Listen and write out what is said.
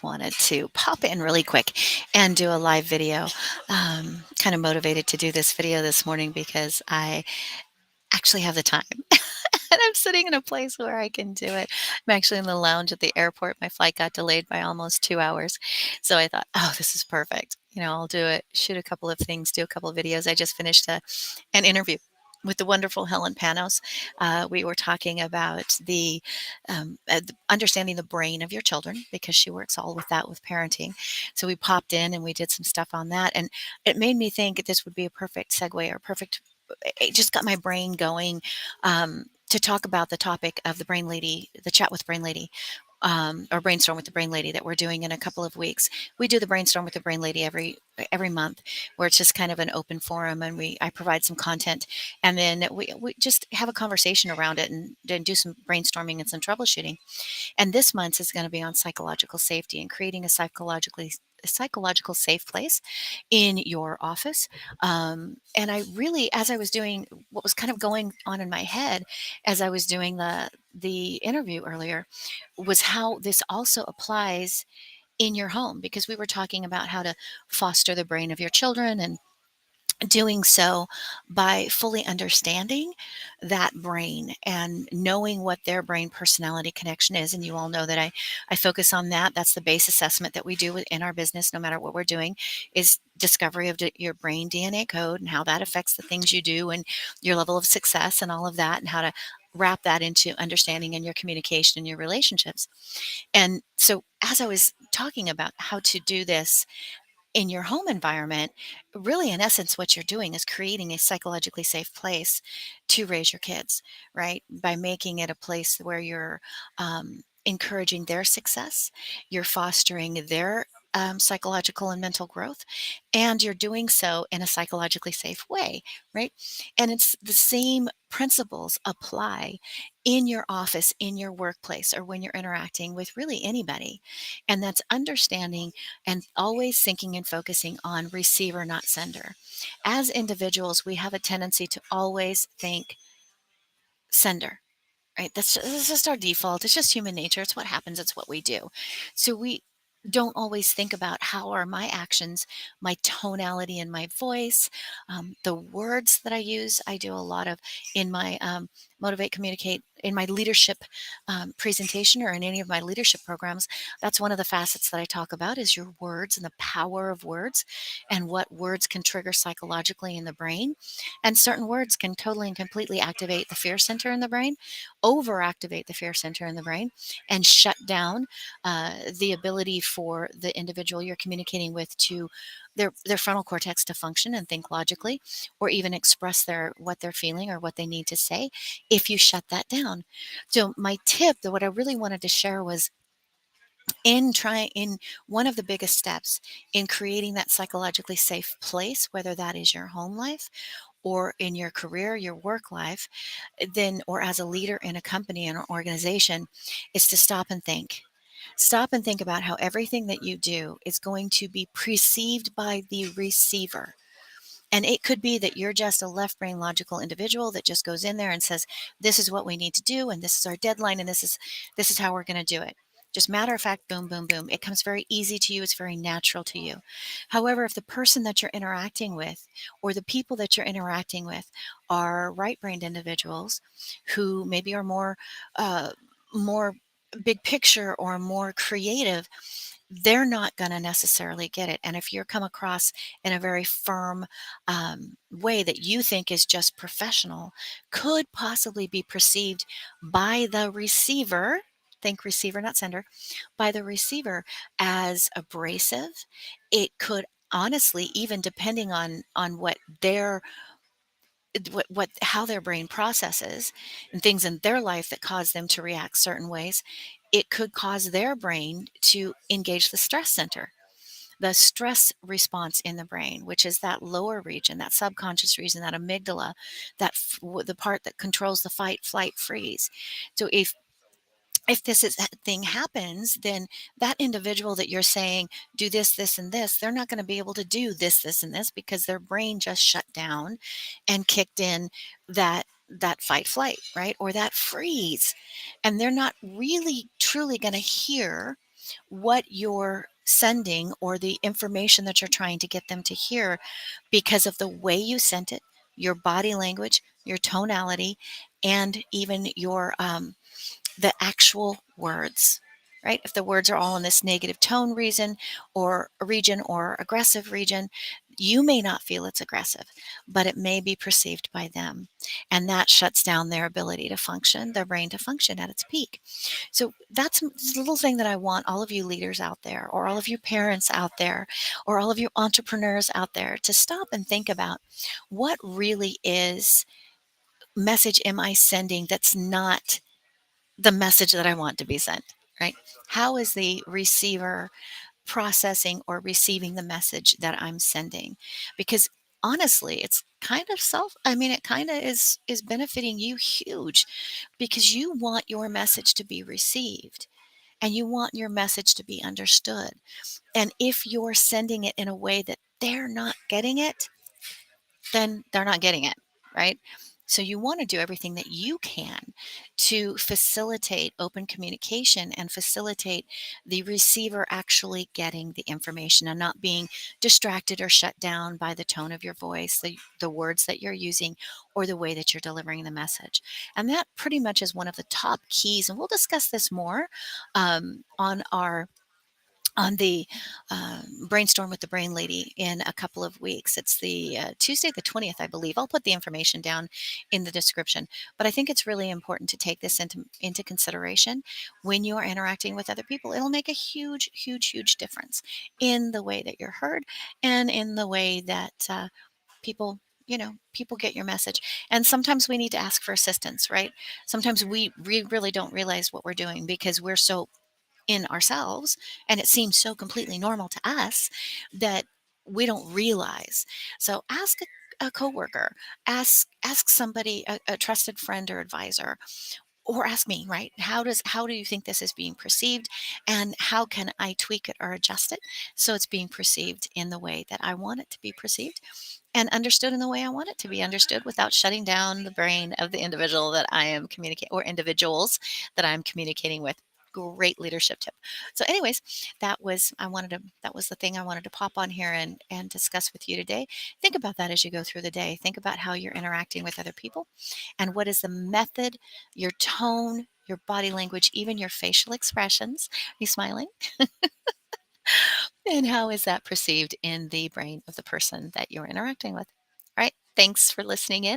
just wanted to pop in really quick and do a live video. Kind of motivated to do this video this morning because I actually have the time. And I'm sitting in a place where I can do it. I'm actually in the lounge at the airport. My flight got delayed by almost 2 hours. So I thought, oh, this is perfect. I'll do it, shoot a couple of things, do a couple of videos. I just finished an interview with the wonderful Helen Panos. We were talking about understanding the brain of your children because she works all with that with parenting. So we popped in and we did some stuff on that. And it made me think this would be a perfect segue or perfect, it just got my brain going to talk about the topic of the Brain Lady, the chat with Brain Lady, or brainstorm with the Brain Lady that we're doing in a couple of weeks. We do the brainstorm with the Brain Lady every month, where it's just kind of an open forum, and I provide some content, and then we just have a conversation around it, and then do some brainstorming and some troubleshooting. And this month is going to be on psychological safety and creating a psychological safe place in your office. And I really, as I was doing what was kind of going on in my head as I was doing the interview earlier, was how this also applies in your home, because we were talking about how to foster the brain of your children, and doing so by fully understanding that brain and knowing what their brain personality connection is. And you all know that I focus on that. That's the base assessment that we do in our business, no matter what we're doing, is discovery of your brain DNA code and how that affects the things you do and your level of success and all of that, and how to wrap that into understanding in your communication and your relationships. And so as I was talking about how to do this in your home environment, really, in essence, what you're doing is creating a psychologically safe place to raise your kids, right? By making it a place where you're encouraging their success, you're fostering their psychological and mental growth, and you're doing so in a psychologically safe way, right? And it's the same principles apply in your office, in your workplace, or when you're interacting with really anybody. And that's understanding and always thinking and focusing on receiver, not sender. As individuals, we have a tendency to always think sender, right? That's just our default. It's just human nature. It's what happens. It's what we do. So we don't always think about how are my actions, my tonality in my voice, the words that I use. I do a lot of in my motivate, communicate, in my leadership presentation, or in any of my leadership programs. That's one of the facets that I talk about, is your words and the power of words, and what words can trigger psychologically in the brain. And certain words can totally and completely activate the fear center in the brain, overactivate the fear center in the brain, and shut down the ability for the individual you're communicating with to their frontal cortex to function and think logically, or even express what they're feeling or what they need to say, if you shut that down. So my tip, that what I really wanted to share, was in one of the biggest steps in creating that psychologically safe place, whether that is your home life or in your career, your work life, then, or as a leader in a company and an organization, is to stop and think. Stop and think about how everything that you do is going to be perceived by the receiver. And it could be that you're just a left brain logical individual that just goes in there and says, this is what we need to do, and this is our deadline, and this is how we're going to do it. Just matter of fact, boom, boom, boom. It comes very easy to you. It's very natural to you. However, if the person that you're interacting with, or the people that you're interacting with, are right-brained individuals who maybe are more big picture or more creative, they're not going to necessarily get it. And if you're come across in a very firm way that you think is just professional, could possibly be perceived by the receiver, think receiver, not sender, by the receiver, as abrasive. It could honestly, even depending on what how their brain processes and things in their life that cause them to react certain ways, it could cause their brain to engage the stress center, the stress response in the brain, which is that lower region, that subconscious region, that amygdala, the part that controls the fight, flight, freeze. So if thing happens, then that individual that you're saying, do this, this, and this, they're not going to be able to do this, this, and this, because their brain just shut down and kicked in that fight flight, right? Or that freeze. And they're not really truly going to hear what you're sending or the information that you're trying to get them to hear because of the way you sent it, your body language, your tonality, and even your the actual words, right? If the words are all in this negative tone region or aggressive region, you may not feel it's aggressive, but it may be perceived by them. And that shuts down their ability to function, their brain to function at its peak. So that's a little thing that I want all of you leaders out there, or all of you parents out there, or all of you entrepreneurs out there to stop and think about what really is message am I sending that's not the message that I want to be sent, right? How is the receiver processing or receiving the message that I'm sending? Because honestly, it's kind of it kind of is benefiting you huge because you want your message to be received and you want your message to be understood. And if you're sending it in a way that they're not getting it, then they're not getting it, right? So you want to do everything that you can to facilitate open communication and facilitate the receiver actually getting the information and not being distracted or shut down by the tone of your voice, the words that you're using, or the way that you're delivering the message. And that pretty much is one of the top keys. And we'll discuss this more on our on the brainstorm with the brain lady in a couple of weeks. It's the Tuesday the 20th, I believe. I'll put the information down in the description. But I think it's really important to take this into consideration when you are interacting with other people. It'll make a huge, huge, huge difference in the way that you're heard and in the way that people people get your message. And sometimes we need to ask for assistance, right? Sometimes we really don't realize what we're doing because we're so in ourselves and it seems so completely normal to us that we don't realize. So ask a coworker, ask somebody, a trusted friend or advisor, or ask me, right? How do you think this is being perceived, and how can I tweak it or adjust it so it's being perceived in the way that I want it to be perceived and understood in the way I want it to be understood without shutting down the brain of the individual that I am communicating, or individuals that I'm communicating with. Great leadership tip. So anyways, that was the thing I wanted to pop on here and discuss with you today. Think about that as you go through the day. Think about how you're interacting with other people and what is the method, your tone, your body language, even your facial expressions. Are you smiling? And how is that perceived in the brain of the person that you're interacting with? All right. Thanks for listening in.